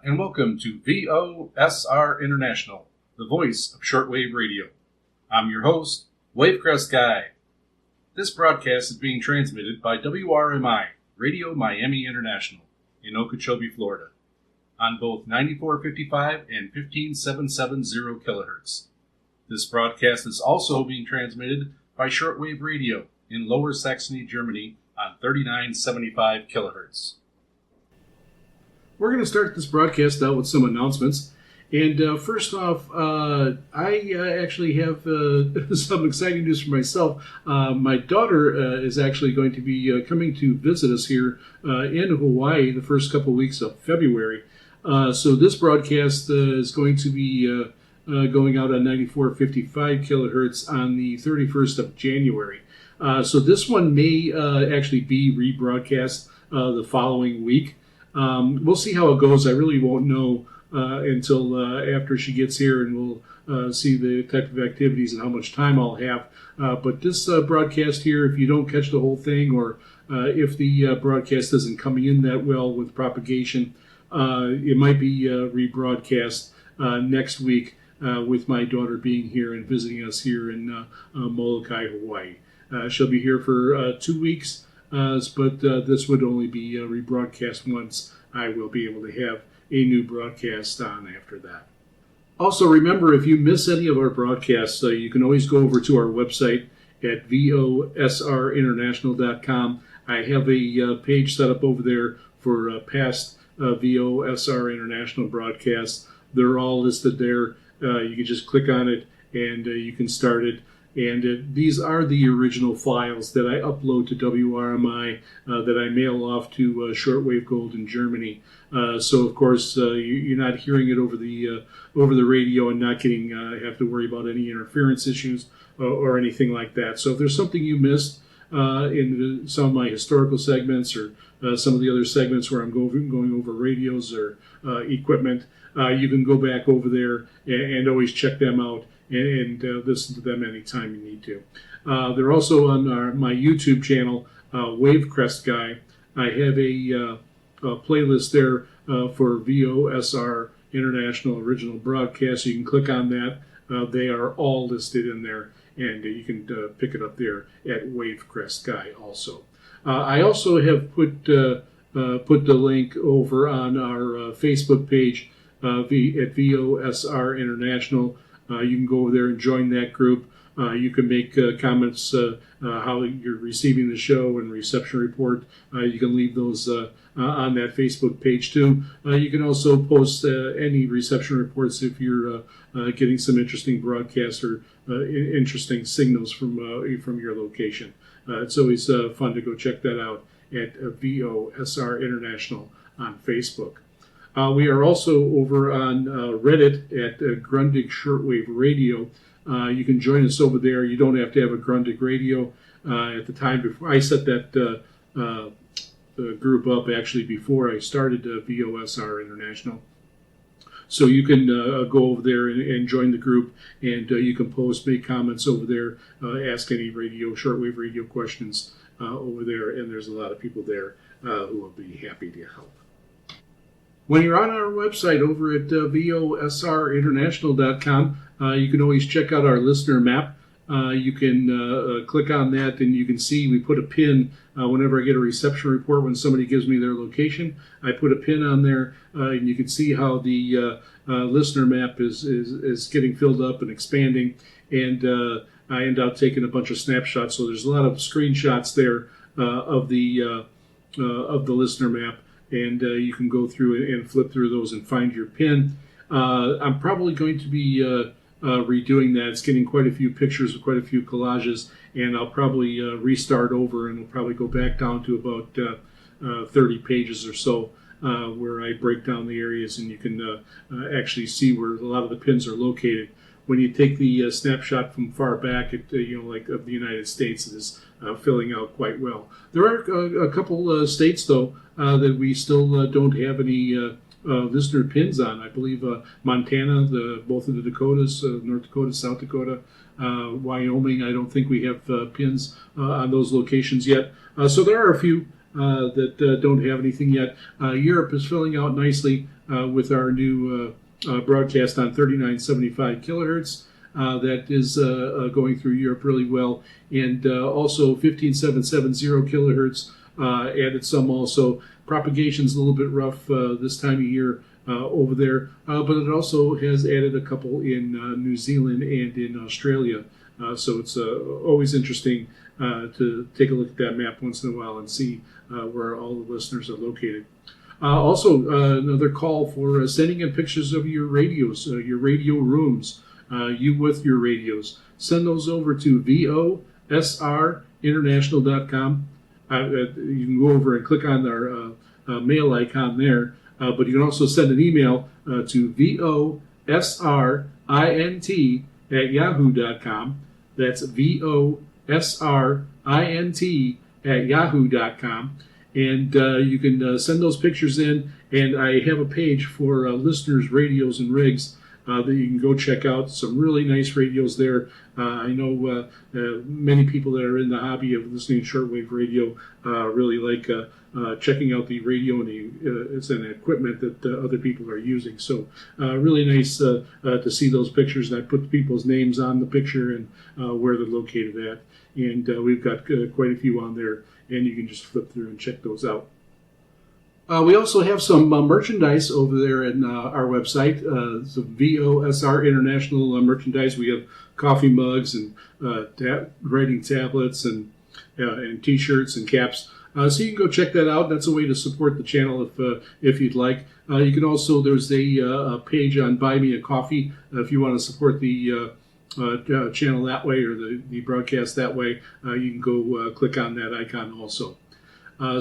and welcome to VOSR International, the voice of shortwave radio. I'm your host, Wavecrest Guy. This broadcast is being transmitted by WRMI, Radio Miami International, in Okeechobee, Florida, on both 9455 and 15770 kilohertz. This broadcast is also being transmitted by shortwave radio in Lower Saxony, Germany, on 3975 kilohertz. We're going to start this broadcast out with some announcements. And first off, I actually have some exciting news for myself. My daughter is actually going to be coming to visit us here in Hawaii the first couple weeks of February. So this broadcast is going to be going out on 9455 kilohertz on the 31st of January. So this one may actually be rebroadcast the following week. We'll see how it goes. I really won't know until after she gets here, and we'll see the type of activities and how much time I'll have. But this broadcast here, if you don't catch the whole thing, or if the broadcast isn't coming in that well with propagation, it might be rebroadcast next week with my daughter being here and visiting us here in Molokai, Hawaii. She'll be here for 2 weeks. But this would only be rebroadcast once I will be able to have a new broadcast on after that. Also, remember, if you miss any of our broadcasts, you can always go over to our website at VOSRinternational.com. I have a page set up over there for past VOSR International broadcasts. They're all listed there. You can just click on it and you can start it. And these are the original files that I upload to WRMI that I mail off to Shortwave Gold in Germany. So of course you're not hearing it over the radio and not getting have to worry about any interference issues or anything like that. So if there's something you missed in some of my historical segments or some of the other segments where I'm going over radios or equipment, you can go back over there and always check them out and listen to them anytime you need to. They're also on my YouTube channel, Wavecrest Guy. I have a playlist there for VOSR International Original Broadcast. You can click on that. They are all listed in there, and you can pick it up there at Wavecrest Guy also. I also have put the link over on our Facebook page at VOSR International. You can go over there and join that group. You can make comments how you're receiving the show and reception report. You can leave those on that Facebook page too. You can also post any reception reports if you're getting some interesting broadcasts or interesting signals from your location. It's always fun to go check that out at VOSR International on Facebook. We are also over on Reddit at Grundig Shortwave Radio. You can join us over there. You don't have to have a Grundig radio. At the time before I set that group up, actually before I started VOSR International. So you can go over there and join the group, and you can post, make comments over there, ask any shortwave radio questions over there, and there's a lot of people there who will be happy to help. When you're on our website over at VOSRinternational.com, you can always check out our listener map. You can click on that, and you can see we put a pin whenever I get a reception report. When somebody gives me their location, I put a pin on there, and you can see how the listener map is getting filled up and expanding. And I end up taking a bunch of snapshots, so there's a lot of screenshots there of the listener map. And you can go through and flip through those and find your pin. I'm probably going to be redoing that. It's getting quite a few pictures, quite a few collages, and I'll probably restart over, and we'll probably go back down to about 30 pages or so where I break down the areas, and you can actually see where a lot of the pins are located. When you take the snapshot from far back, like of the United States, it is filling out quite well. There are a couple states, though, that we still don't have any listener pins on. I believe Montana, both of the Dakotas, North Dakota, South Dakota, Wyoming. I don't think we have pins on those locations yet. So there are a few that don't have anything yet. Europe is filling out nicely. with our new broadcast on 3975 kilohertz. That is going through Europe really well, and also 15770 kilohertz. Added some also. Propagation's a little bit rough this time of year over there, but it also has added a couple in New Zealand and in Australia. So it's always interesting to take a look at that map once in a while and see where all the listeners are located. Also, another call for sending in pictures of your radios, your radio rooms, you with your radios. Send those over to VOSRinternational.com. You can go over and click on our mail icon there, but you can also send an email to VOSRINT@yahoo.com. That's VOSRINT@yahoo.com. And you can send those pictures in, and I have a page for listeners' radios and rigs that you can go check out. Some really nice radios there. I know many people that are in the hobby of listening to shortwave radio really like checking out the radio and it's an equipment that other people are using. So really nice to see those pictures. And I put people's names on the picture and where they're located at. And we've got quite a few on there, and you can just flip through and check those out. We also have some merchandise over there in our website, some VOSR International merchandise. We have coffee mugs and writing tablets and T-shirts and caps. So you can go check that out. That's a way to support the channel if you'd like. You can also, there's a page on Buy Me a Coffee if you want to support the channel that way or the broadcast that way. You can go click on that icon also.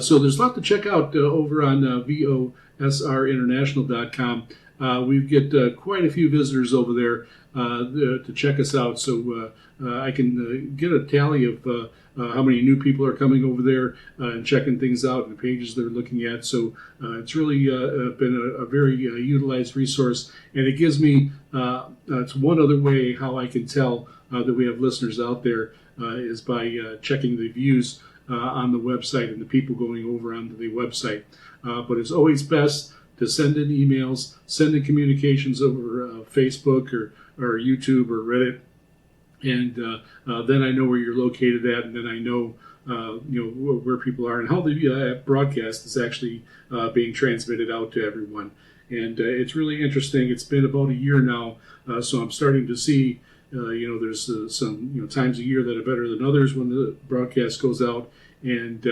So there's a lot to check out over on VOSRinternational.com. We get quite a few visitors over there to check us out. So I can get a tally of how many new people are coming over there and checking things out and the pages they're looking at. So it's really been a very utilized resource. And it gives me, it's one other way how I can tell that we have listeners out there is by checking the views on the website and the people going over onto the website. But it's always best to send in emails, send in communications over Facebook or YouTube or Reddit, and then I know where you're located at, and then I know where people are and how the broadcast is actually being transmitted out to everyone. And it's really interesting. It's been about a year now, so I'm starting to see. There's some times a year that are better than others when the broadcast goes out, and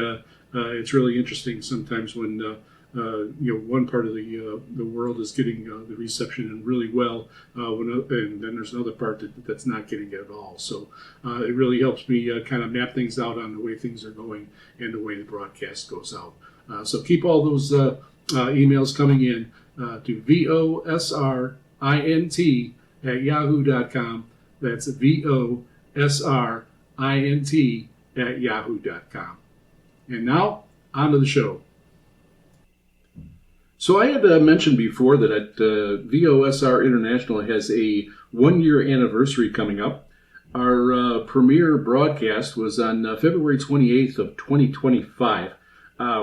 it's really interesting sometimes when one part of the world is getting the reception and really well, and then there's another part that's not getting it at all. So it really helps me kind of map things out on the way things are going and the way the broadcast goes out. So keep all those emails coming in to VOSRINT@yahoo.com. That's VOSRINT@yahoo.com. And now, on to the show. So I had mentioned before that VOSR International has a one-year anniversary coming up. Our premiere broadcast was on February 28th of 2025.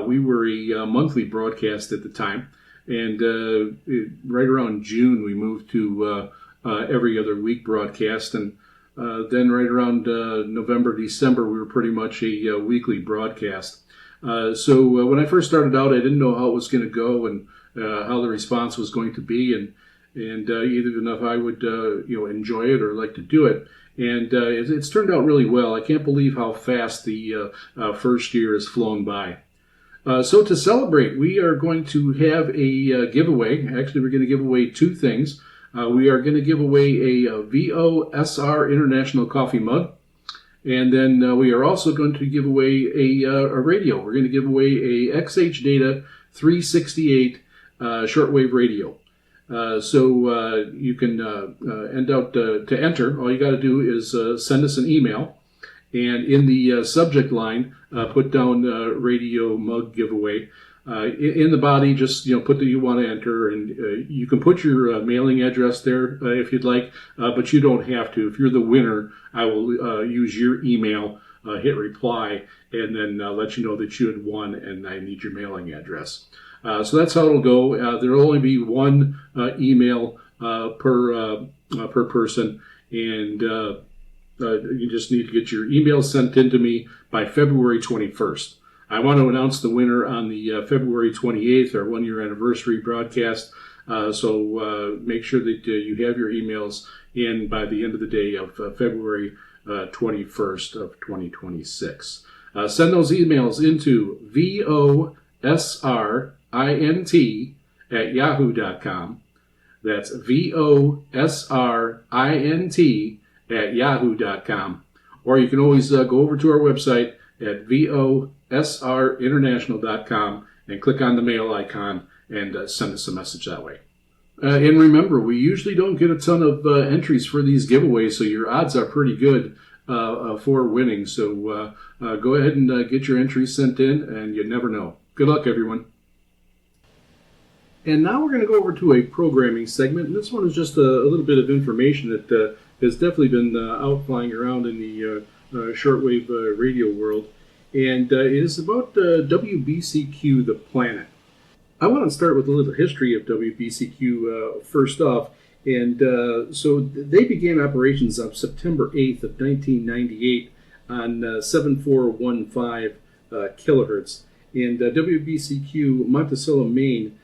We were a monthly broadcast at the time, and right around June we moved to every other week broadcast, and then right around November, December, we were pretty much a weekly broadcast. So when I first started out, I didn't know how it was going to go and how the response was going to be, and even if I would enjoy it or like to do it. And it's turned out really well. I can't believe how fast the first year has flown by. So to celebrate, we are going to have a giveaway. Actually, we're going to give away two things. We are going to give away a VOSR International coffee mug. And then we are also going to give away a radio. We're going to give away a XH Data 368 shortwave radio. So you can to enter. All you got to do is send us an email, and in the subject line, put down radio mug giveaway. In the body, just put that you want to enter, and you can put your mailing address there if you'd like, but you don't have to. If you're the winner, I will use your email, hit reply, and then let you know that you had won, and I need your mailing address. So that's how it'll go. There'll only be one email per person, and you just need to get your email sent in to me by February 21st. I want to announce the winner on the February 28th, our one-year anniversary broadcast. So make sure that you have your emails in by the end of the day of February 21st of 2026. Send those emails into VOSRINT@yahoo.com. That's VOSRINT@yahoo.com. Or you can always go over to our website at VOSRinternational.com and click on the mail icon and send us a message that way. And remember, we usually don't get a ton of entries for these giveaways, so your odds are pretty good for winning. So go ahead and get your entries sent in, and you never know. Good luck, everyone. And now we're going to go over to a programming segment. And this one is just a little bit of information that has definitely been out flying around in the shortwave radio world. And it is about WBCQ, the planet. I want to start with a little history of WBCQ first off. And so they began operations on September 8th of 1998 on 7415 kilohertz. And WBCQ Monticello, Maine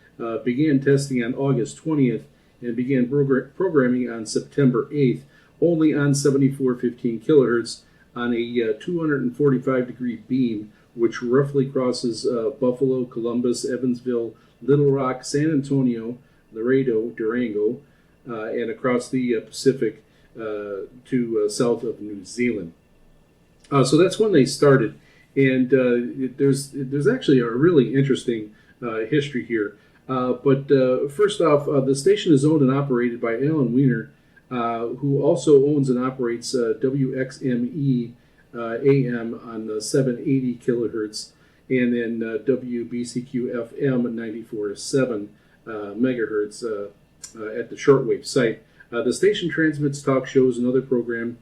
began testing on August 20th and began programming on September 8th, only on 7415 kilohertz on a 245 degree beam, which roughly crosses Buffalo, Columbus, Evansville, Little Rock, San Antonio, Laredo, Durango, and across the Pacific to south of New Zealand. So that's when they started, and there's actually a really interesting history here. But first off, the station is owned and operated by Alan Wiener, who also owns and operates WXME AM on 780 kilohertz, and then WBCQ FM 94.7 megahertz at the shortwave site. The station transmits talk shows and other program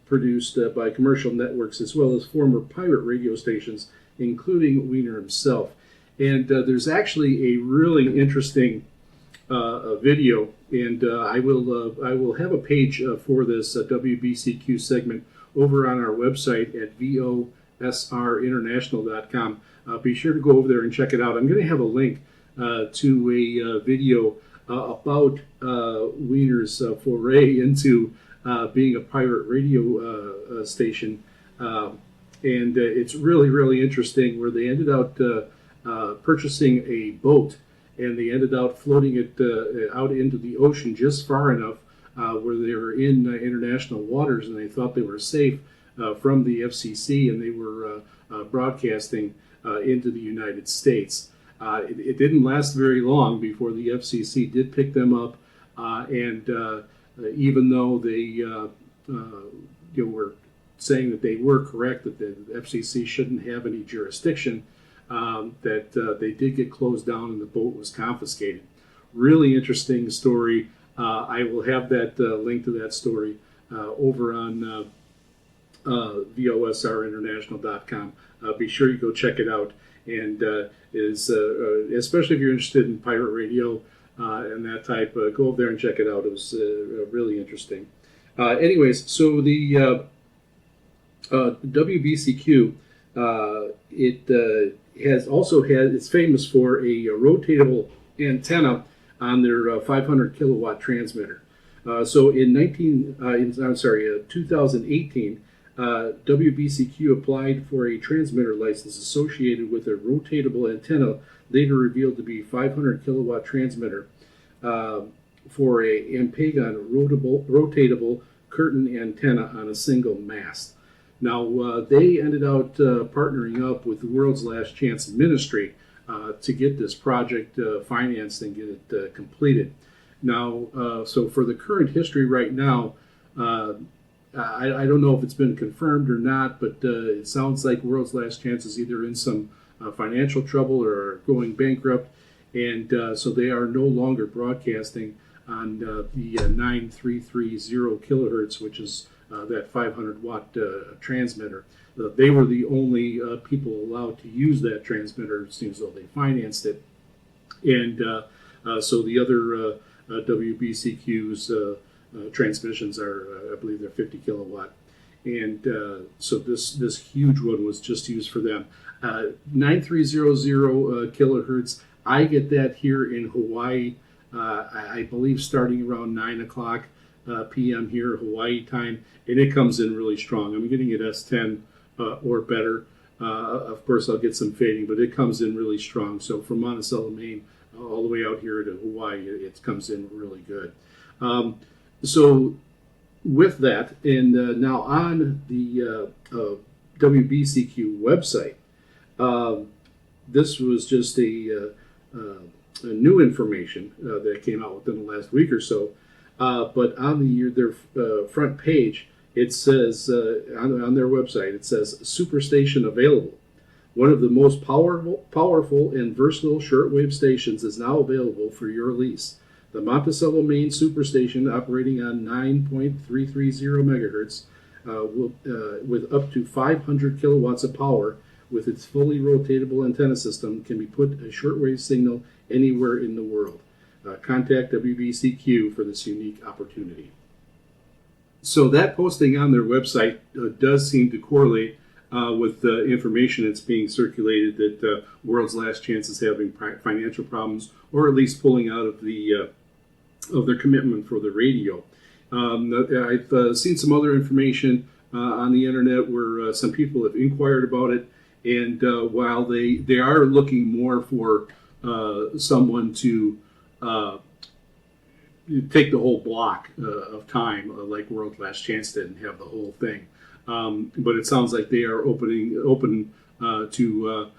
produced by commercial networks as well as former pirate radio stations, including Wiener himself. And there's actually a really interesting video, and I will have a page for this WBCQ segment over on our website at VOSRinternational.com. Be sure to go over there and check it out. I'm going to have a link to a video about Wiener's foray into being a pirate radio station, and it's really, really interesting, where they ended out purchasing a boat, and they ended up floating it out into the ocean just far enough where they were in international waters, and they thought they were safe from the FCC, and they were broadcasting into the United States. It didn't last very long before the FCC did pick them up, and even though they were saying that they were correct, that the FCC shouldn't have any jurisdiction, that they did get closed down and the boat was confiscated. Really interesting story. I will have that link to that story over on VOSRinternational.com. Be sure you go check it out. And especially if you're interested in pirate radio and that type, go over there and check it out. It was really interesting. Anyways, so the WBCQ, it's famous for a rotatable antenna on their 500 kilowatt transmitter. So in 2018, WBCQ applied for a transmitter license associated with a rotatable antenna, later revealed to be 500 kilowatt transmitter, for a Ampegon rotatable curtain antenna on a single mast. Now, they ended out partnering up with the World's Last Chance Ministry to get this project financed and get it completed. Now, so for the current history right now, I don't know if it's been confirmed or not, but it sounds like World's Last Chance is either in some financial trouble or going bankrupt, and so they are no longer broadcasting on the 9330 kilohertz, which is that 500 watt transmitter. They were the only people allowed to use that transmitter. It seems as though they financed it. And so the other WBCQ's transmissions are, I believe they're 50 kilowatt. And so this huge one was just used for them. 9300 kilohertz. I get that here in Hawaii, I believe starting around 9 o'clock p.m. here, Hawaii time, and it comes in really strong. I'm getting it S10 or better. Of course, I'll get some fading, but it comes in really strong. So from Monticello, Maine, all the way out here to Hawaii, it comes in really good. So with that, and now on the WBCQ website, this was just a new information that came out within the last week or so. But on their front page, it says on their website, it says Superstation available. One of the most powerful and versatile shortwave stations is now available for your lease. The Monticello, Maine Superstation, operating on 9.330 megahertz, with up to 500 kilowatts of power, with its fully rotatable antenna system, can be put a shortwave signal anywhere in the world. Contact WBCQ for this unique opportunity. So that posting on their website does seem to correlate with the information that's being circulated that World's Last Chance is having financial problems, or at least pulling out of their commitment for the radio. I've seen some other information on the internet where some people have inquired about it, and while they are looking more for someone to take the whole block of time, like World's Last Chance did, and have the whole thing. But it sounds like they are open to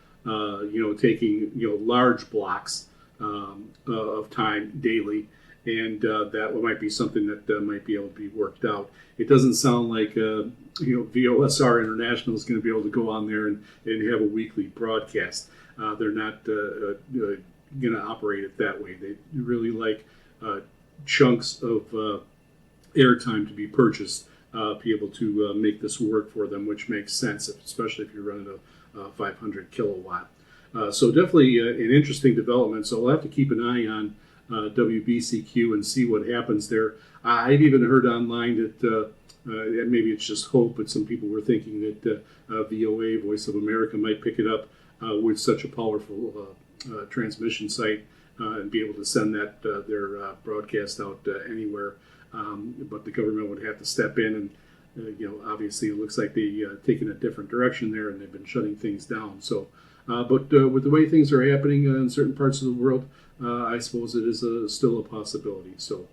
taking large blocks of time daily, and that might be something that might be able to be worked out. It doesn't sound like VOSR International is going to be able to go on there and have a weekly broadcast. They're not going to operate it that way. They really like chunks of airtime to be purchased, be able to make this work for them, which makes sense, especially if you're running a 500 kilowatt. So definitely an interesting development. So we'll have to keep an eye on WBCQ and see what happens there. I've even heard online that maybe it's just hope, but some people were thinking that VOA, Voice of America, might pick it up with such a powerful transmission site and be able to send that their broadcast out anywhere. But the government would have to step in, and obviously it looks like they've taken a different direction there, and they've been shutting things down. So, but with the way things are happening in certain parts of the world, I suppose it is still a possibility. So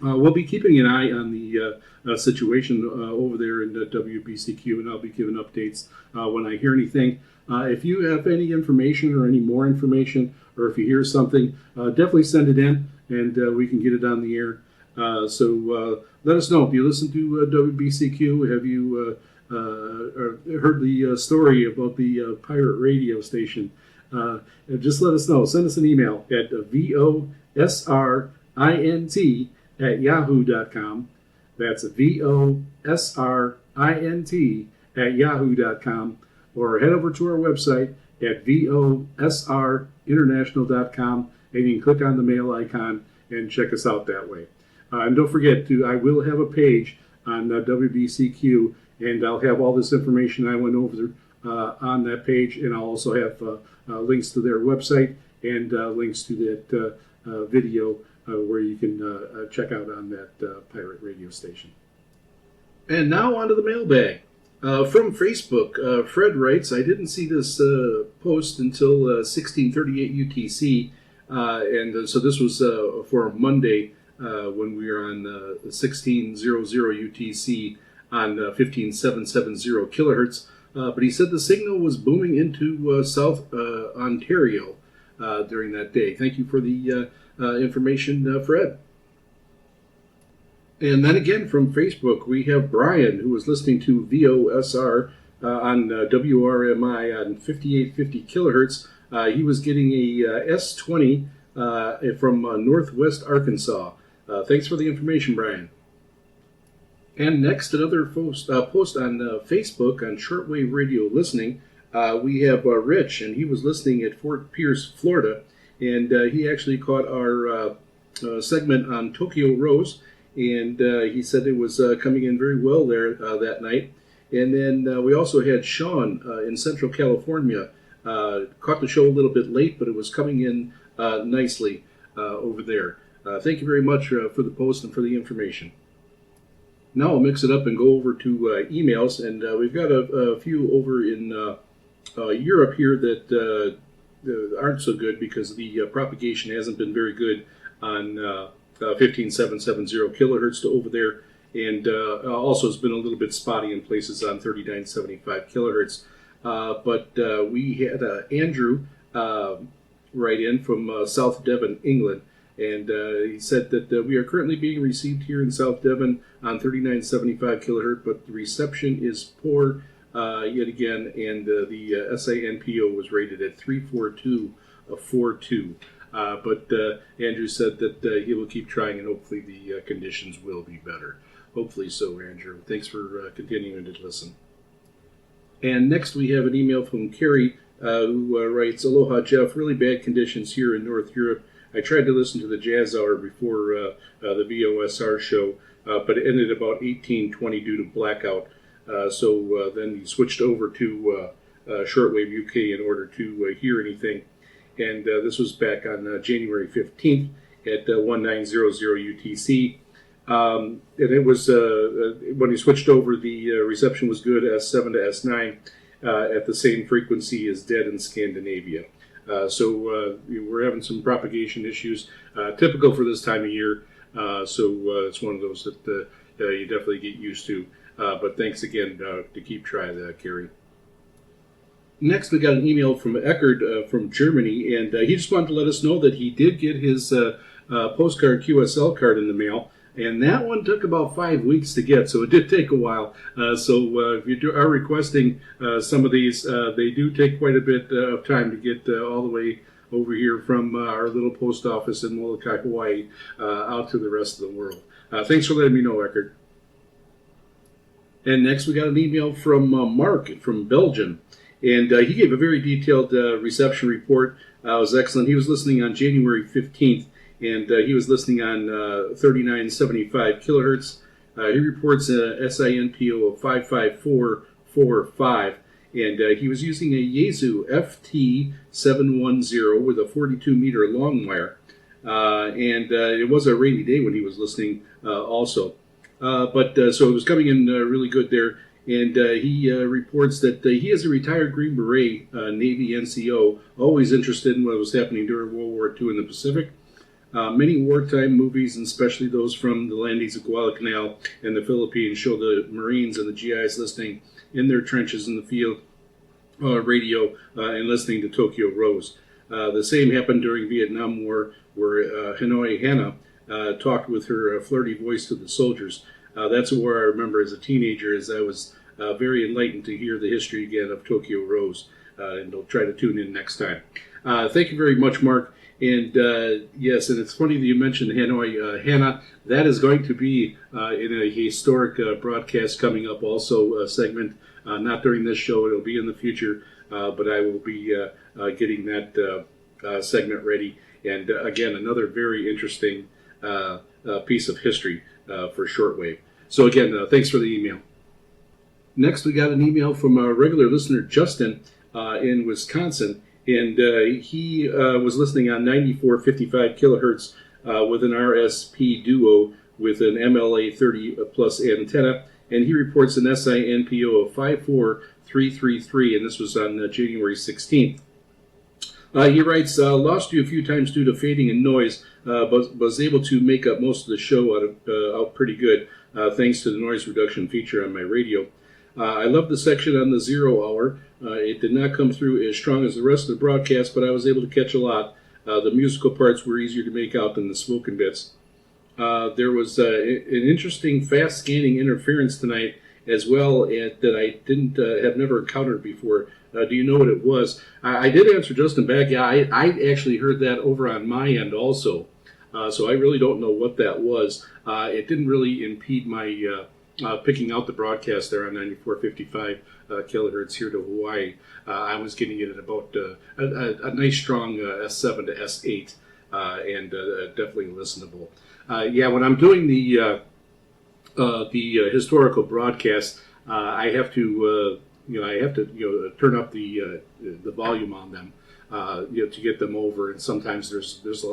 we'll be keeping an eye on the situation over there in the WBCQ, and I'll be giving updates when I hear anything. If you have any information or any more information, or if you hear something, definitely send it in, and we can get it on the air. So let us know. If you listen to WBCQ, have you heard the story about the pirate radio station? Just let us know. Send us an email at VOSRINT@yahoo.com. That's VOSRINT@yahoo.com. Or head over to our website at VOSRinternational.com, and you can click on the mail icon and check us out that way. And don't forget, I will have a page on WBCQ, and I'll have all this information I went over on that page, and I'll also have links to their website and links to that video where you can check out on that pirate radio station. And now on to the mailbag. From Facebook, Fred writes, I didn't see this post until 1638 UTC, and so this was for Monday when we were on 1600 UTC on 15770 kilohertz. But he said the signal was booming into South Ontario during that day. Thank you for the information, Fred. And then again from Facebook, we have Brian, who was listening to VOSR on WRMI on 5850 kilohertz. He was getting a S20 from Northwest Arkansas. Thanks for the information, Brian. And next, another post on Facebook on shortwave radio listening. We have Rich, and he was listening at Fort Pierce, Florida, and he actually caught our segment on Tokyo Rose, and he said it was coming in very well there that night. And then we also had Sean in Central California. Caught the show a little bit late, but it was coming in nicely over there. Thank you very much for the post and for the information. Now I'll mix it up and go over to emails, and we've got a few over in Europe here that aren't so good because the propagation hasn't been very good on 15770 kilohertz to over there, and also it's been a little bit spotty in places on 3975 kilohertz. But we had Andrew write in from South Devon, England. And he said that we are currently being received here in South Devon on 3975 kilohertz, but the reception is poor yet again, and the SANPO was rated at 342.42. But Andrew said that he will keep trying, and hopefully the conditions will be better. Hopefully so, Andrew. Thanks for continuing to listen. And next we have an email from Carrie who writes, Aloha, Jeff. Really bad conditions here in North Europe. I tried to listen to the Jazz Hour before the VOSR show, but it ended about 18:20 due to blackout. So then he switched over to Shortwave UK in order to hear anything. And this was back on January 15th at 1900 UTC. And it was, when he switched over, the reception was good, S7 to S9, at the same frequency as dead in Scandinavia. So we're having some propagation issues, typical for this time of year. So it's one of those that you definitely get used to. But thanks again to keep trying that, Gary. Next, we got an email from Eckert from Germany, and he just wanted to let us know that he did get his postcard QSL card in the mail. And that one took about 5 weeks to get, so it did take a while. So if you are requesting some of these, they do take quite a bit of time to get all the way over here from our little post office in Molokai, Hawaii, out to the rest of the world. Thanks for letting me know, Eckert. And next we got an email from Mark from Belgium. And he gave a very detailed reception report. It was excellent. He was listening on January 15th. And he was listening on 3975 kilohertz. He reports a SINPO of 55445, and he was using a Yaesu FT710 with a 42-meter long wire. And it was a rainy day when he was listening also. So it was coming in really good there. And he reports that he is a retired Green Beret Navy NCO, always interested in what was happening during World War II in the Pacific. Many wartime movies, and especially those from the landings of Guadalcanal and the Philippines, show the Marines and the GIs listening in their trenches in the field radio and listening to Tokyo Rose. The same happened during Vietnam War, where Hanoi Hannah talked with her flirty voice to the soldiers. That's a war I remember as a teenager, as I was very enlightened to hear the history again of Tokyo Rose. And I'll try to tune in next time. Thank you very much, Mark. And yes, and it's funny that you mentioned Hanoi Hannah. That is going to be in a historic broadcast coming up also segment. Not during this show, it'll be in the future, but I will be getting that segment ready. And again, another very interesting piece of history for shortwave. So again, thanks for the email. Next, we got an email from our regular listener, Justin, in Wisconsin. And he was listening on 9455 kilohertz with an RSP Duo with an MLA 30 plus antenna. And he reports an SINPO of 54333, and this was on January 16th. He writes, lost you a few times due to fading and noise, but was able to make up most of the show out pretty good, thanks to the noise reduction feature on my radio. I love the section on the 0 hour. It did not come through as strong as the rest of the broadcast, but I was able to catch a lot. The musical parts were easier to make out than the spoken bits. There was an interesting fast scanning interference tonight as well that I didn't have never encountered before. Do you know what it was? I did answer Justin back. Yeah, I actually heard that over on my end also. So I really don't know what that was. It didn't really impede my picking out the broadcast there on 94.55 kilohertz here to Hawaii, I was getting it at about a nice strong S7 to S8, and definitely listenable. When I'm doing the historical broadcast, I have to turn up the volume on them, to get them over. And sometimes there's a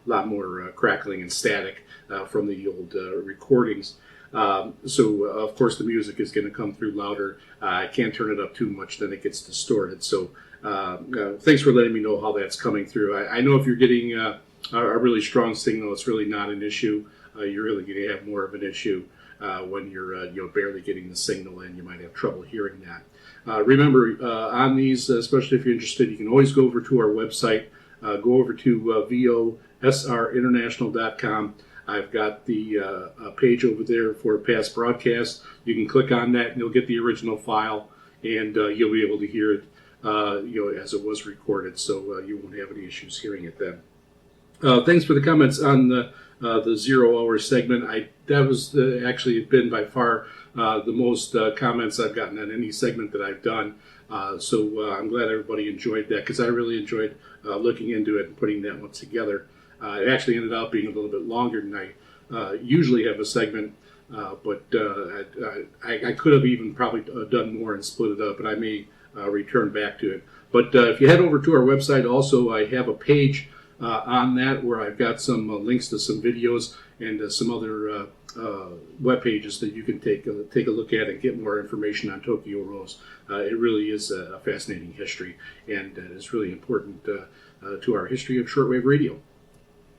lot more crackling and static from the old recordings. So of course the music is going to come through louder. I can't turn it up too much, then it gets distorted. So thanks for letting me know how that's coming through. I know if you're getting a really strong signal, it's really not an issue. You're really going to have more of an issue when you're barely getting the signal in. You might have trouble hearing that. Remember, on these, especially if you're interested, you can always go over to our website. Go over to VOSRinternational.com. I've got the page over there for past broadcasts. You can click on that and you'll get the original file, and you'll be able to hear it as it was recorded, so you won't have any issues hearing it then. Thanks for the comments on the 0 hour segment. That was actually been by far the most comments I've gotten on any segment that I've done. So I'm glad everybody enjoyed that, because I really enjoyed looking into it and putting that one together. It actually ended up being a little bit longer than I usually have a segment, but I could have even probably done more and split it up, but I may return back to it. But if you head over to our website, also I have a page on that where I've got some links to some videos and some other web pages that you can take a look at and get more information on Tokyo Rose. It really is a fascinating history, and it's really important to our history of shortwave radio.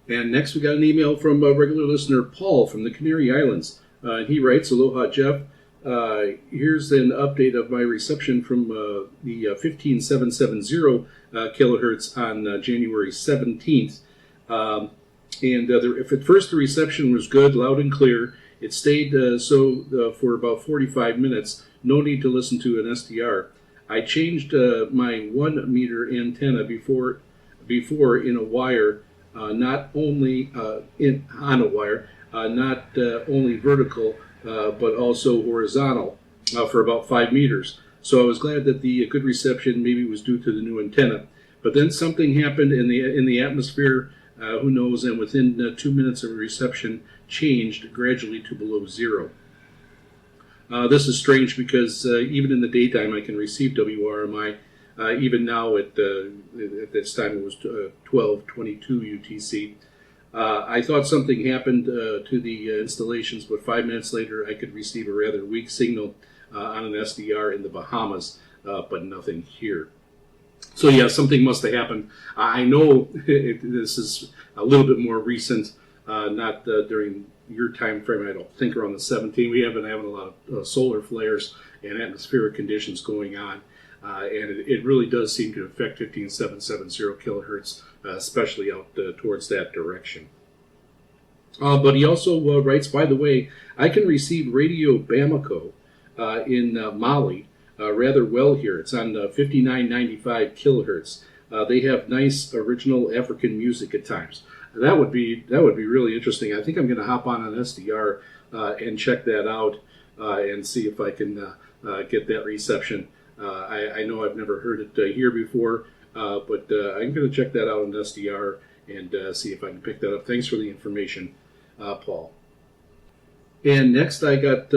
And next we got an email from a regular listener, Paul, from the Canary Islands. He writes, "Aloha, Jeff. Here's an update of my reception from the 15770 kilohertz on January 17th. If at first the reception was good, loud and clear, it stayed so for about 45 minutes. No need to listen to an SDR. I changed my 1 meter antenna before in a wire, not only on a wire, not only vertical, but also horizontal, for about 5 meters. So I was glad that the good reception maybe was due to the new antenna. But then something happened in the atmosphere, who knows, and within 2 minutes of reception changed gradually to below 0. This is strange because even in the daytime I can receive WRMI. Even now at this time it was 12:22 UTC. I thought something happened to the installations, but 5 minutes later I could receive a rather weak signal on an SDR in the Bahamas, but nothing here. So yeah, something must have happened. I know this is a little bit more recent, not during your time frame. I don't think around the 17th. We have been having a lot of solar flares and atmospheric conditions going on, and it really does seem to affect 15770 kilohertz, especially out towards that direction. But he also writes, by the way, I can receive Radio Bamako in Mali rather well here. It's on 5995 kilohertz. They have nice original African music at times. That would be really interesting. I think I'm going to hop on an SDR and check that out and see if I can get that reception. I know I've never heard it here before, but I'm going to check that out on SDR and see if I can pick that up. Thanks for the information, Paul. And next I got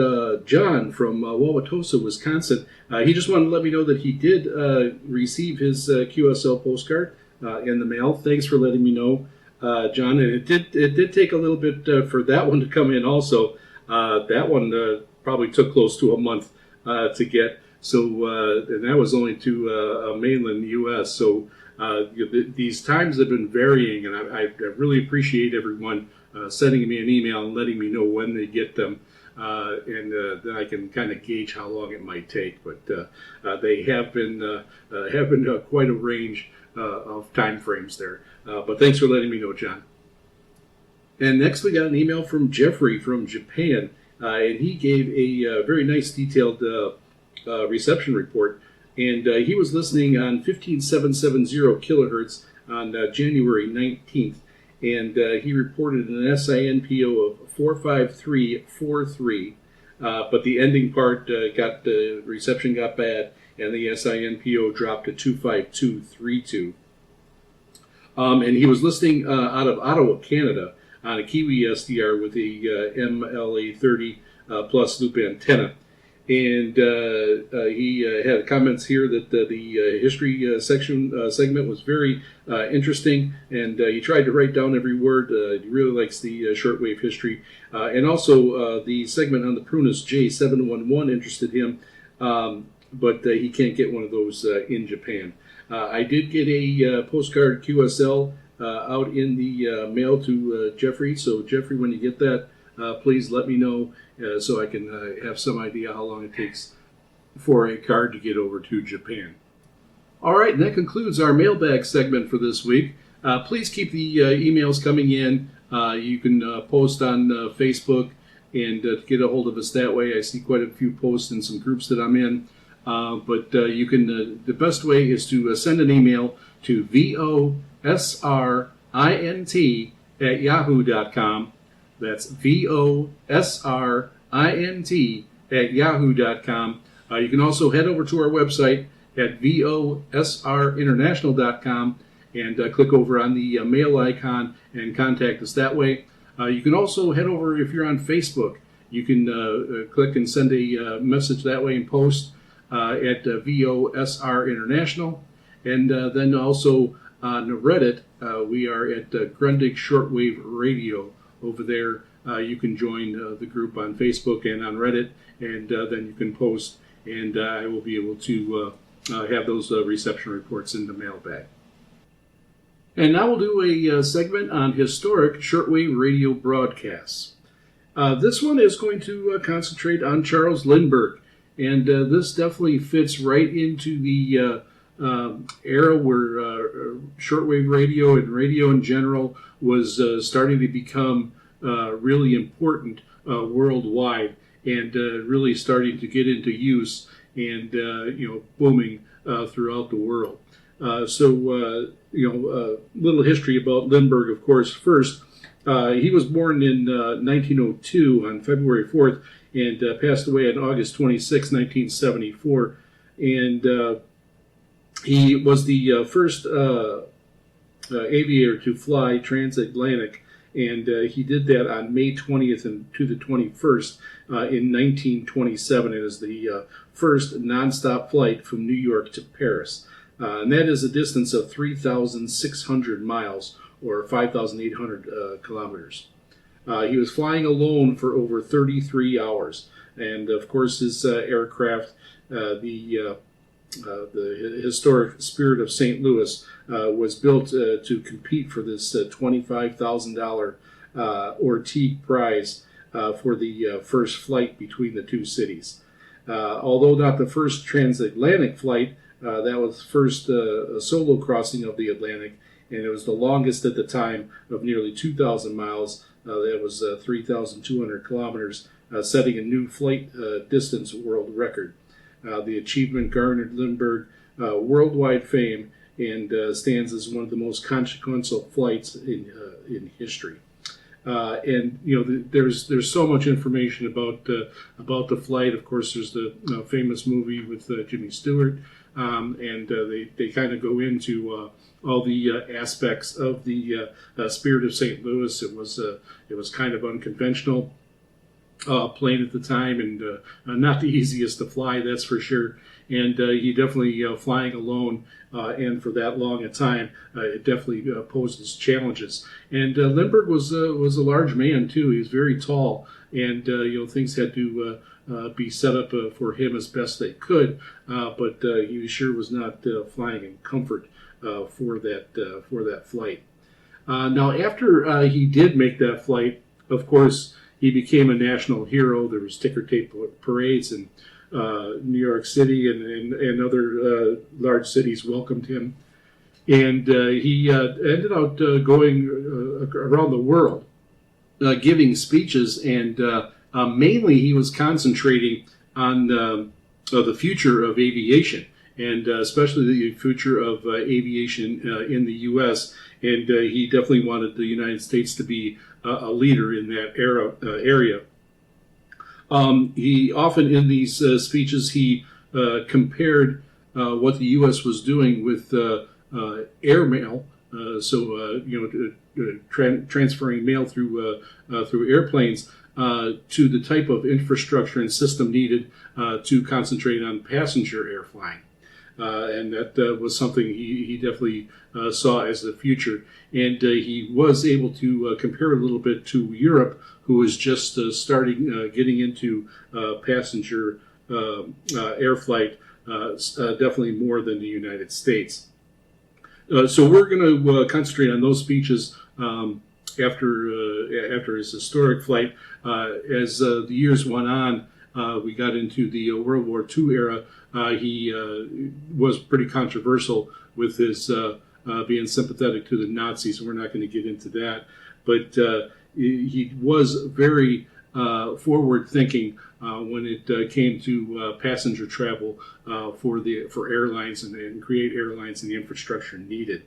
John from Wauwatosa, Wisconsin. He just wanted to let me know that he did receive his QSL postcard in the mail. Thanks for letting me know, John. And it did take a little bit for that one to come in also. That one probably took close to a month to get. So and that was only to mainland U.S. So these times have been varying, and I really appreciate everyone sending me an email and letting me know when they get them, and then I can kind of gauge how long it might take. But they have been quite a range of time frames there. But thanks for letting me know, John. And next we got an email from Jeffrey from Japan, and he gave a very nice detailed reception report. And he was listening on 15770 kilohertz on January 19th. And he reported an SINPO of 45343 but the ending part reception got bad, and the SINPO dropped to 25232. And he was listening out of Ottawa, Canada, on a Kiwi SDR with a MLA30 plus loop antenna. And he had comments here that the history segment was very interesting, and he tried to write down every word. He really likes the shortwave history. And also the segment on the Prunus J711 interested him, but he can't get one of those in Japan. I did get a postcard QSL out in the mail to Jeffrey. So Jeffrey, when you get that, please let me know so I can have some idea how long it takes for a card to get over to Japan. All right, and that concludes our mailbag segment for this week. Please keep the emails coming in. You can post on Facebook and get a hold of us that way. I see quite a few posts in some groups that I'm in. But you can. The best way is to send an email to VOSRINT@yahoo.com. That's VOSRINT@yahoo.com. You can also head over to our website at VOSRinternational.com and click over on the mail icon and contact us that way. You can also head over, if you're on Facebook, you can click and send a message that way and post at VOSR International. And then also on Reddit, we are at Grundig Shortwave Radio. Over there, you can join the group on Facebook and on Reddit, and then you can post, and I will be able to have those reception reports in the mailbag. And now we'll do a segment on historic shortwave radio broadcasts. This one is going to concentrate on Charles Lindbergh, and this definitely fits right into the era where shortwave radio and radio in general was starting to become really important worldwide, and really starting to get into use and booming throughout the world. Little history about Lindbergh, of course. First, he was born in 1902 on February 4th and passed away on August 26, 1974. And he was the first aviator to fly transatlantic, and he did that on May 20th and to the 21st in 1927. It was the first nonstop flight from New York to Paris. And that is a distance of 3,600 miles, or 5,800 kilometers. He was flying alone for over 33 hours. And, of course, his aircraft, the historic Spirit of St. Louis, was built to compete for this $25,000 Orteig Prize for the first flight between the two cities. Although not the first transatlantic flight, that was the first solo crossing of the Atlantic, and it was the longest at the time of nearly 2,000 miles. That was 3,200 kilometers, setting a new flight distance world record. The achievement garnered Lindbergh worldwide fame and stands as one of the most consequential flights in history. There's so much information about the flight. Of course, there's the famous movie with Jimmy Stewart, and they kind of go into all the aspects of the Spirit of St. Louis. It was kind of unconventional plane at the time, and not the easiest to fly, that's for sure. And he definitely flying alone and for that long a time, it definitely poses challenges. And Lindbergh was a large man too. He was very tall, and things had to be set up for him as best they could. But he sure was not flying in comfort for that flight. Now, after he did make that flight, of course, he became a national hero. There was ticker tape parades in New York City, and other large cities welcomed him. And he ended up going around the world, giving speeches, and mainly he was concentrating on the future of aviation, and especially the future of aviation in the U.S. And he definitely wanted the United States to be a leader in that area. He often in these speeches he compared what the U.S. was doing with airmail, transferring mail through airplanes, to the type of infrastructure and system needed to concentrate on passenger air flying. And that was something he definitely saw as the future. And he was able to compare a little bit to Europe, who was just getting into passenger air flight, definitely more than the United States. So we're going to concentrate on those speeches after his historic flight. As the years went on, we got into the World War II era. He was pretty controversial with his being sympathetic to the Nazis. We're not going to get into that, but he was very forward-thinking when it came to passenger travel for airlines and create airlines and the infrastructure needed.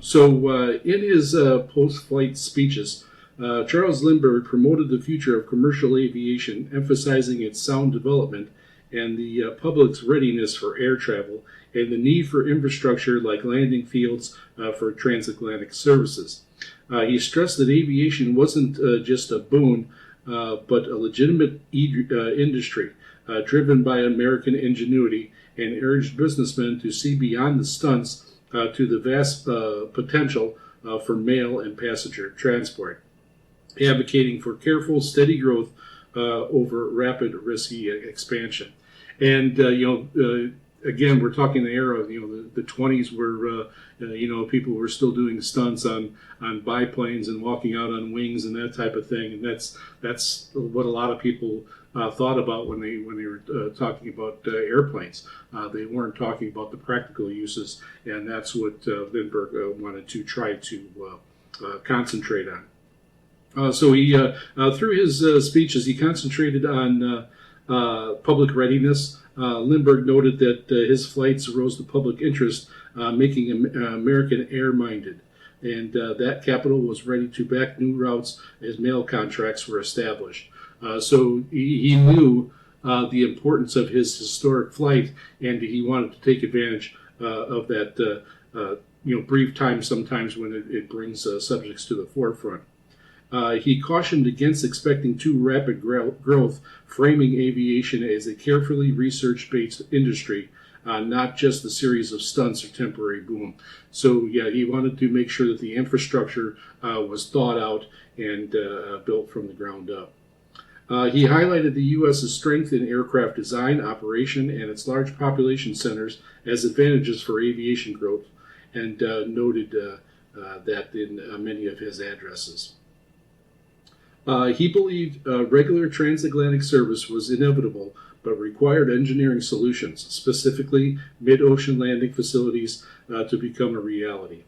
So in his post-flight speeches, Charles Lindbergh promoted the future of commercial aviation, emphasizing its sound development and the public's readiness for air travel and the need for infrastructure like landing fields for transatlantic services. He stressed that aviation wasn't just a boon, but a legitimate industry driven by American ingenuity, and urged businessmen to see beyond the stunts to the vast potential for mail and passenger transport, advocating for careful, steady growth over rapid, risky expansion. And again, we're talking the era of the 20s, where people were still doing stunts on biplanes and walking out on wings and that type of thing. And that's what a lot of people thought about when they were talking about airplanes. They weren't talking about the practical uses, and that's what Lindbergh wanted to try to concentrate on. So he, through his speeches, he concentrated on public readiness. Lindbergh noted that his flights arose to public interest, making American air-minded, and that capital was ready to back new routes as mail contracts were established. So he knew the importance of his historic flight, and he wanted to take advantage of that brief time sometimes when it brings subjects to the forefront. He cautioned against expecting too rapid growth, framing aviation as a carefully research-based industry, not just a series of stunts or temporary boom. So, yeah, he wanted to make sure that the infrastructure was thought out and built from the ground up. He highlighted the U.S.'s strength in aircraft design, operation, and its large population centers as advantages for aviation growth, and noted that in many of his addresses. He believed regular transatlantic service was inevitable, but required engineering solutions, specifically mid-ocean landing facilities, to become a reality.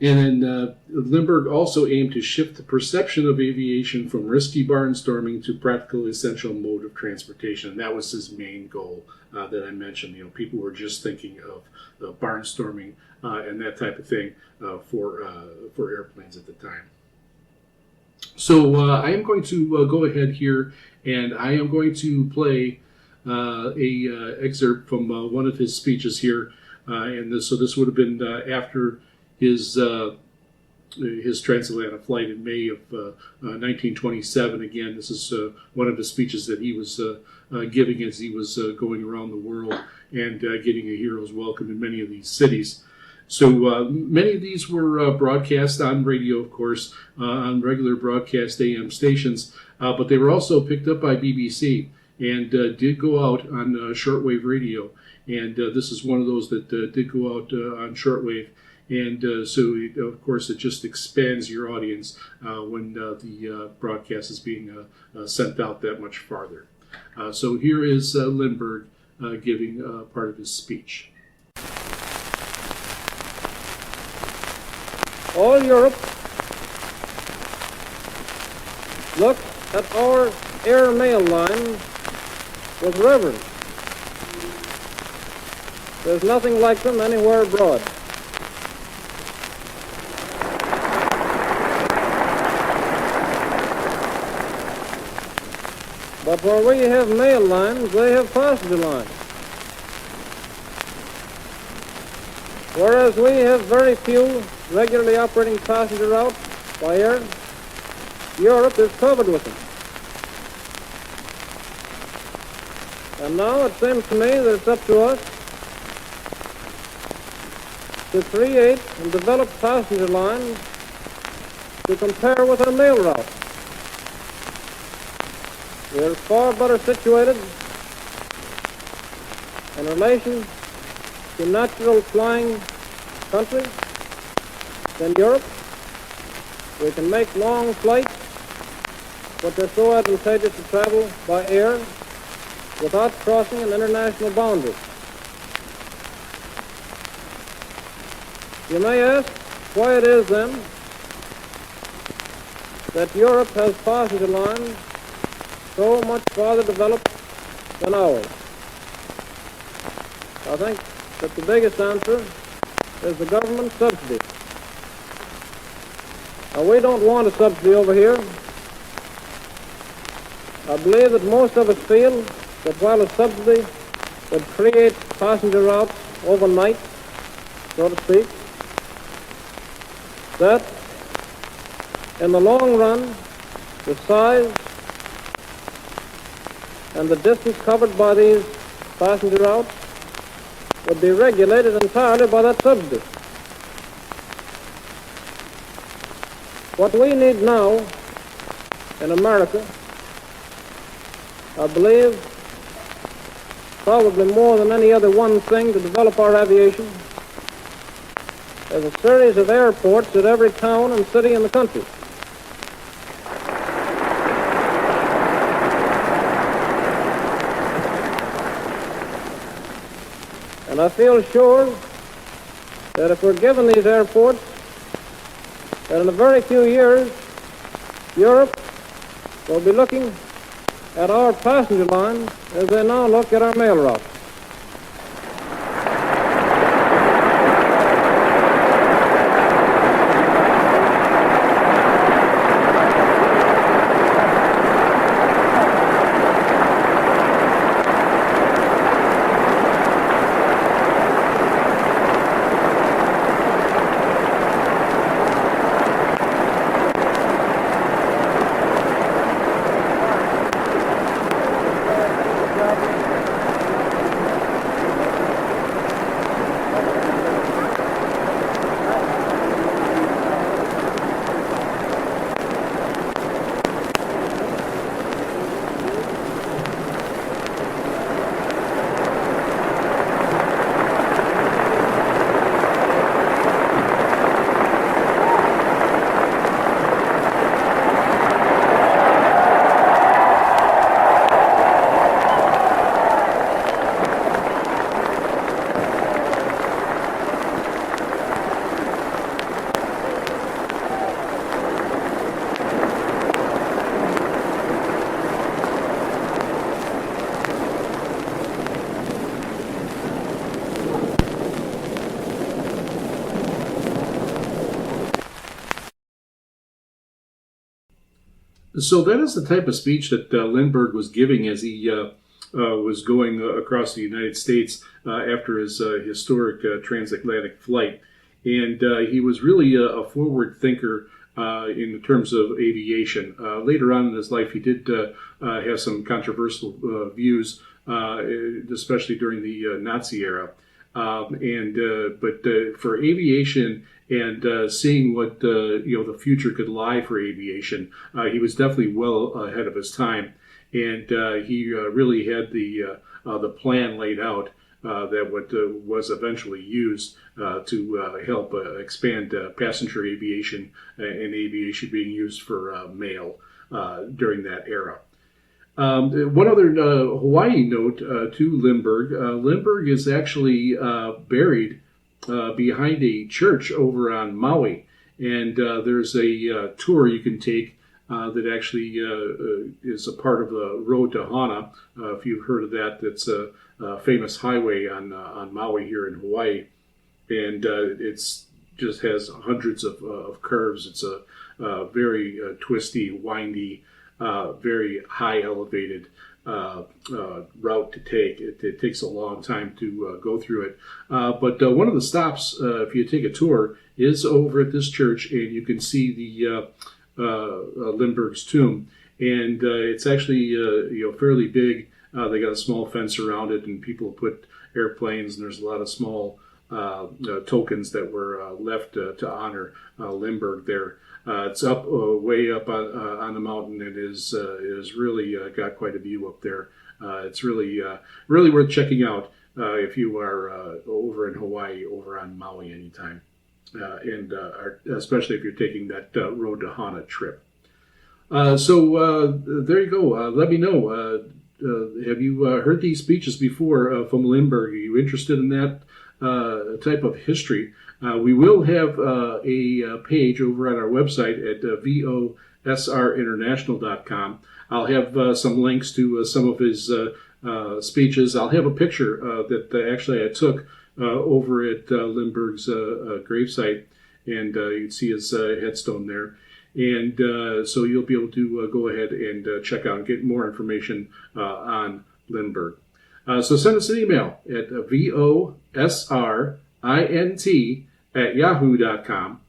And then Lindbergh also aimed to shift the perception of aviation from risky barnstorming to practical, essential mode of transportation. And that was his main goal that I mentioned. People were just thinking of barnstorming and that type of thing for airplanes at the time. So I am going to go ahead here, and I am going to play a excerpt from one of his speeches here, so this would have been after his transatlantic flight in May of 1927. Again, this is one of the speeches that he was giving as he was going around the world and getting a hero's welcome in many of these cities. So many of these were broadcast on radio, of course, on regular broadcast AM stations, but they were also picked up by BBC and did go out on shortwave radio. And this is one of those that did go out on shortwave. And of course, it just expands your audience when the broadcast is being sent out that much farther. So here is Lindbergh giving part of his speech. All Europe looked at our air mail line with reverence. There's nothing like them anywhere abroad. But where we have mail lines, they have passenger lines. Whereas we have very few regularly operating passenger routes by air, Europe is covered with them. And now it seems to me that it's up to us to create and develop passenger lines to compare with our mail route. We're far better situated in relation to natural flying countries than Europe. We can make long flights, but they're so advantageous to travel by air without crossing an international boundary. You may ask why it is then that Europe has passenger lines so much farther developed than ours. I think that the biggest answer is the government subsidy. Now, we don't want a subsidy over here. I believe that most of us feel that while a subsidy would create passenger routes overnight, so to speak, that in the long run, the size and the distance covered by these passenger routes would be regulated entirely by that subsidy. What we need now in America, I believe, probably more than any other one thing to develop our aviation, is a series of airports at every town and city in the country. And I feel sure that if we're given these airports, that in a very few years, Europe will be looking at our passenger lines as they now look at our mail routes. So that is the type of speech that Lindbergh was giving as he was going across the United States after his historic transatlantic flight. And he was really a forward thinker in terms of aviation. Later on in his life, he did have some controversial views, especially during the Nazi era. But for aviation and seeing what the future could lie for aviation, he was definitely well ahead of his time, and he really had the plan laid out that was eventually used to help expand passenger aviation and aviation being used for mail during that era. One other Hawaii note to Lindbergh. Lindbergh is actually buried behind a church over on Maui, and there's a tour you can take that actually is a part of the Road to Hana. If you've heard of that, that's a famous highway on Maui here in Hawaii, and it's just has hundreds of curves. It's a very twisty, windy very high elevated route to take. It takes a long time to go through it. But one of the stops, if you take a tour, is over at this church, and you can see the Lindbergh's tomb. And it's actually fairly big. They got a small fence around it, and people put airplanes, and there's a lot of small tokens that were left to honor Lindbergh there. It's up way up on the mountain, and is really got quite a view up there. It's really worth checking out if you are over in Hawaii, over on Maui anytime, and especially if you're taking that Road to Hana trip. So there you go. Let me know. Have you heard these speeches before from Lindbergh? Are you interested in that type of history? We will have a page over on our website at VOSRinternational.com. I'll have some links to some of his speeches. I'll have a picture that actually I took over at Lindbergh's gravesite, and you can see his headstone there. And so you'll be able to go ahead and check out and get more information on Lindbergh. So send us an email at VOSRINT@yahoo.com.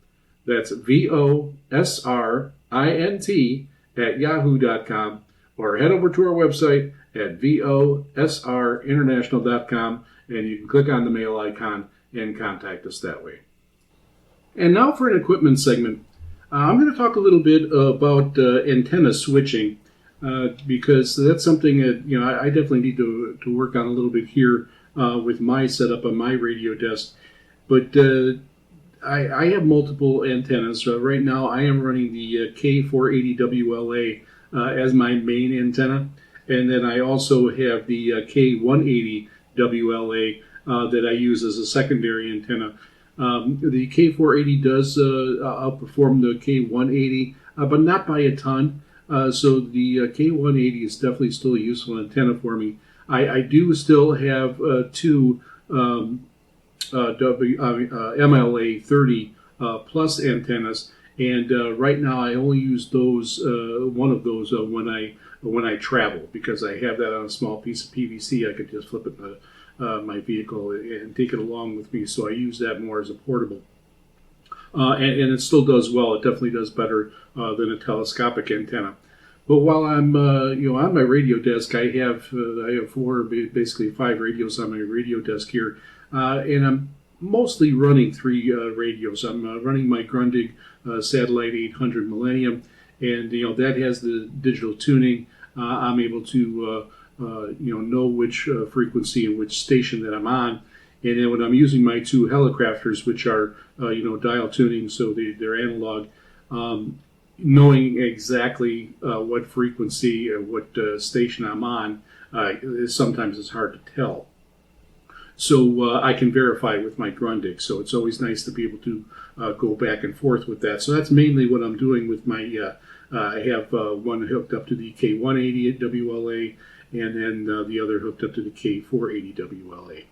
That's VOSRINT@yahoo.com. Or head over to our website at VOSRinternational.com, and you can click on the mail icon and contact us that way. And now for an equipment segment. I'm going to talk a little bit about antenna switching because that's something that I definitely need to work on a little bit here with my setup on my radio desk. But I have multiple antennas. Right now I am running the K480 WLA as my main antenna, and then I also have the K180 WLA that I use as a secondary antenna. The K480 does outperform the K180, but not by a ton. So the K180 is definitely still a useful antenna for me. I do still have two MLA 30 plus antennas, and right now I only use those one of those when I travel, because I have that on a small piece of PVC. I could just flip it in my vehicle and take it along with me, so I use that more as a portable. And it still does well. It definitely does better than a telescopic antenna. But while I'm on my radio desk, I have basically 5 radios on my radio desk here, and I'm mostly running 3 radios. I'm running my Grundig Satellite 800 Millennium, and that has the digital tuning. I'm able to know which frequency and which station that I'm on. And then when I'm using my 2 Helicrafters, which are dial tuning, so they're analog, knowing exactly what frequency or what station I'm on sometimes is hard to tell. So I can verify with my Grundig. So it's always nice to be able to go back and forth with that. So that's mainly what I'm doing with my. I have one hooked up to the K180 at WLA, and then the other hooked up to the K480 WLA.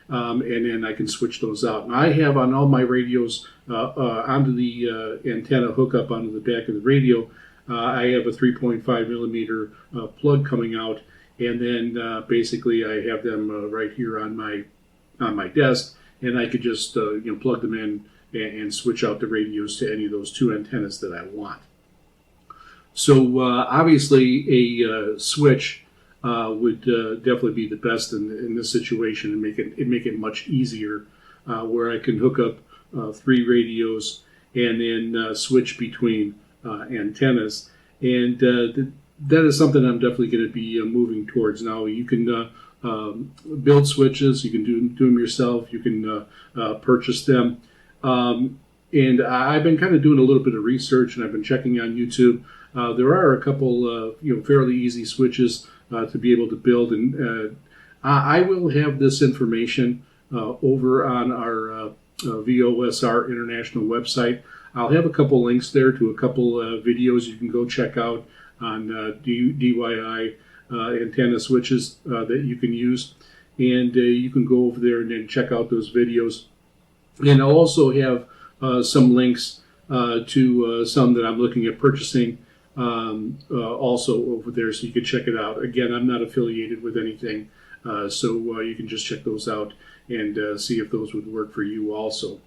And then I can switch those out. And I have on all my radios onto the antenna hookup onto the back of the radio, I have a 3.5 millimeter plug coming out, and then basically I have them right here on my desk, and I could just plug them in and switch out the radios to any of those 2 antennas that I want. So obviously a switch would definitely be the best in this situation, and make it much easier, where I can hook up 3 radios and then switch between antennas, and that is something I'm definitely going to be moving towards. Now you can build switches, you can do them yourself, you can purchase them, and I've been kind of doing a little bit of research, and I've been checking on YouTube. There are a couple fairly easy switches to be able to build, and I will have this information over on our VOSR International website. I'll have a couple links there to a couple videos you can go check out on DYI antenna switches that you can use, and you can go over there and then check out those videos. And I'll also have some links to some that I'm looking at purchasing also over there, so you can check it out. Again, I'm not affiliated with anything, so you can just check those out and see if those would work for you also.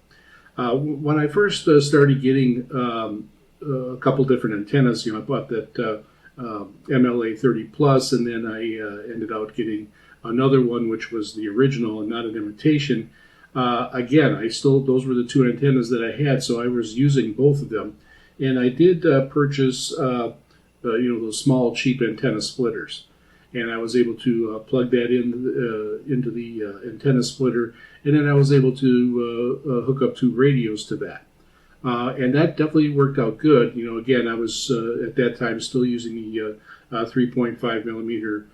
When I first started getting a couple different antennas, I bought that MLA 30 Plus, and then I ended out getting another one, which was the original and not an imitation. Again, those were the two antennas that I had, so I was using both of them. And I did purchase, those small, cheap antenna splitters. And I was able to plug that into the antenna splitter, and then I was able to hook up two radios to that. And that definitely worked out good. Again, I was at that time still using the 3.5 millimeter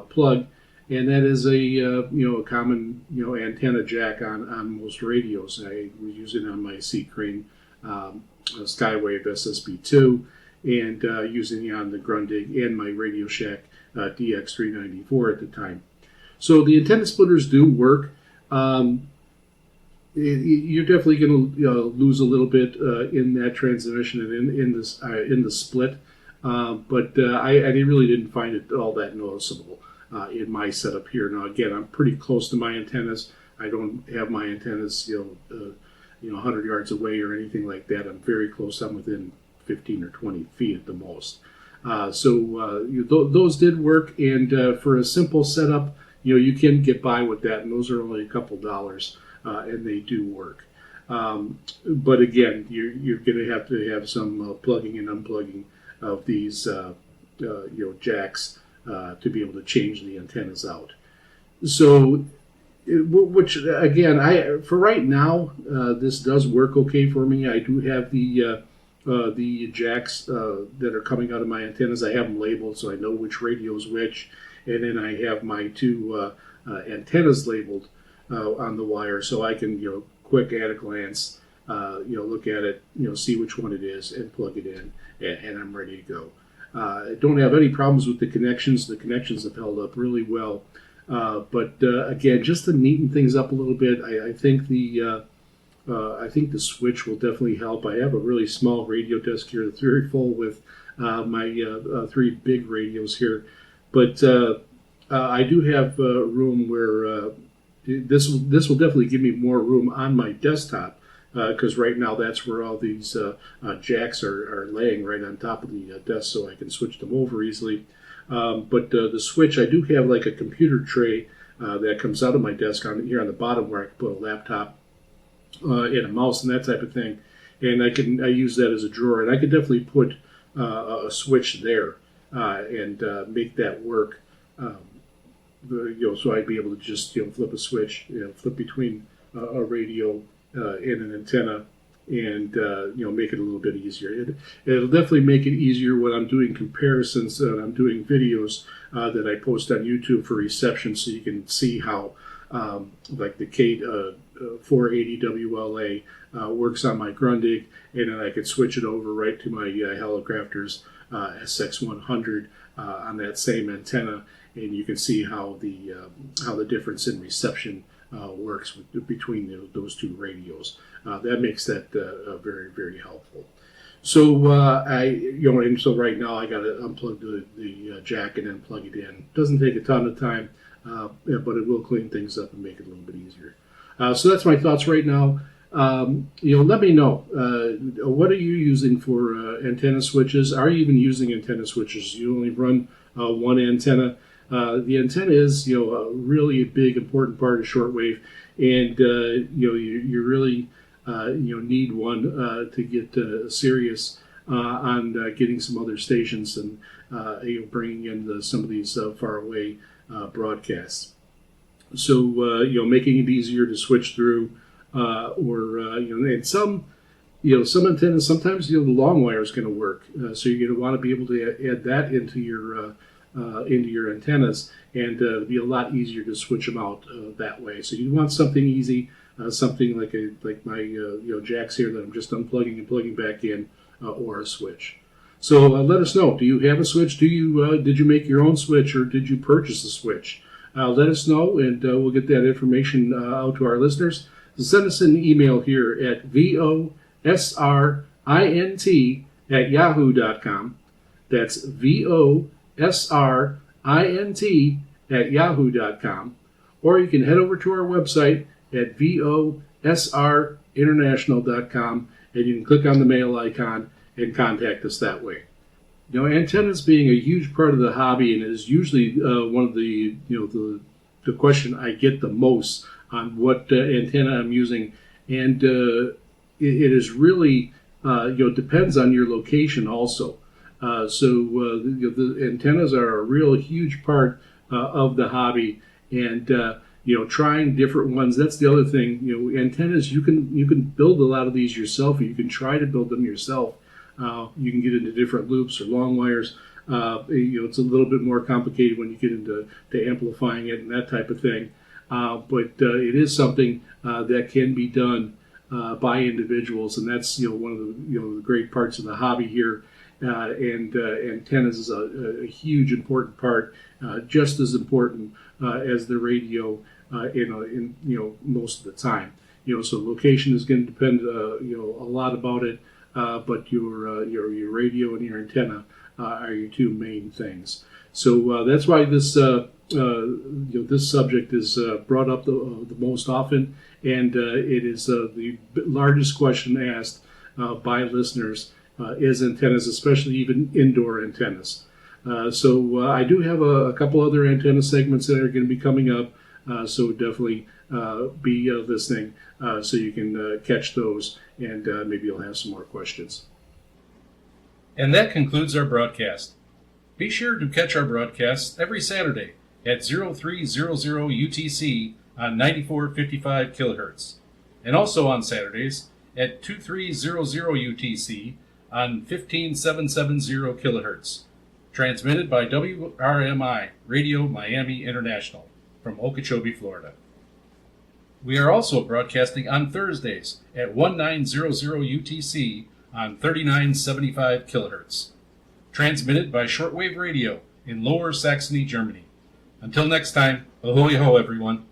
plug, and that is a common antenna jack on most radios. I was using it on my Sea Crane Skywave SSB2, and using it on the Grundig and my Radio Shack DX394 at the time. So the antenna splitters do work. You're definitely going to lose a little bit in that transmission and in the split, but I really didn't find it all that noticeable in my setup here. Now, again, I'm pretty close to my antennas. I don't have my antennas 100 yards away or anything like that. I'm very close. I'm within 15 or 20 feet at the most. Those did work, and for a simple setup, you can get by with that, and those are only a couple dollars. And they do work. But again, you're going to have some plugging and unplugging of these jacks to be able to change the antennas out. So, which again, for right now, this does work okay for me. I do have the jacks that are coming out of my antennas. I have them labeled so I know which radio is which, and then I have my two antennas labeled on the wire, so I can quick at a glance look at it, see which one it is, and plug it in, and I'm ready to go. I don't have any problems with the connections. The connections have held up really well, but again, just to neaten things up a little bit, I think the switch will definitely help. I have a really small radio desk here that's very full with my three big radios here, but I do have room where this will definitely give me more room on my desktop, because right now that's where all these jacks are laying right on top of the desk, so I can switch them over easily. But the switch, I do have like a computer tray that comes out of my desk here on the bottom, where I can put a laptop and a mouse and that type of thing, and I use that as a drawer, and I could definitely put a switch there and make that work. So I'd be able to just flip a switch, flip between a radio and an antenna, and make it a little bit easier. It'll definitely make it easier when I'm doing comparisons and I'm doing videos that I post on YouTube for reception, so you can see how like the Kate 480 WLA works on my Grundig, and then I could switch it over right to my Helicrafters SX100 on that same antenna. And you can see how the difference in reception works between those two radios. That makes that very, very helpful. So and so right now I got to unplug the jack and then plug it in. Doesn't take a ton of time, but it will clean things up and make it a little bit easier. So that's my thoughts right now. Let me know. What are you using for antenna switches? Are you even using antenna switches? You only run one antenna. The antenna is, a really big, important part of shortwave, and you really, need one to get serious on getting some other stations and bringing in some of these far away broadcasts. So making it easier to switch through, and some antennas sometimes the long wire is going to work, so you're going to want to be able to add that into your antennas, and be a lot easier to switch them out that way. So you want something easy, something like my jacks here that I'm just unplugging and plugging back in, or a switch. So let us know. Do you have a switch? Did you make your own switch, or did you purchase a switch? Let us know, and we'll get that information out to our listeners. Send us an email here at VOSRINT@yahoo.com. That's VOSRINT or you can head over to our website at VOSRinternational.com, and you can click on the mail icon and contact us that way. Antennas being a huge part of the hobby, and is usually one of the the question I get the most on what antenna I'm using, and it is really depends on your location also. The antennas are a real huge part of the hobby, and trying different ones. That's the other thing. Antennas, you can build a lot of these yourself, or you can try to build them yourself. You can get into different loops or long wires. It's a little bit more complicated when you get into amplifying it and that type of thing. But it is something that can be done by individuals, and that's one of the great parts of the hobby here. And antennas is a huge important part, just as important as the radio in most of the time. So location is going to depend a lot about it, but your radio and your antenna are your two main things. So that's why this this subject is brought up the most often, and it is the largest question asked by listeners. Is antennas, especially even indoor antennas. So I do have a couple other antenna segments that are going to be coming up, so definitely be listening so you can catch those, and maybe you'll have some more questions. And that concludes our broadcast. Be sure to catch our broadcasts every Saturday at 0300 UTC on 9455 kilohertz, and also on Saturdays at 2300 UTC on 15770 kilohertz, transmitted by WRMI Radio Miami International from Okeechobee, Florida. We are also broadcasting on Thursdays at 1900 UTC on 3975 kilohertz, transmitted by Shortwave Radio in Lower Saxony, Germany. Until next time, ahoy ho everyone.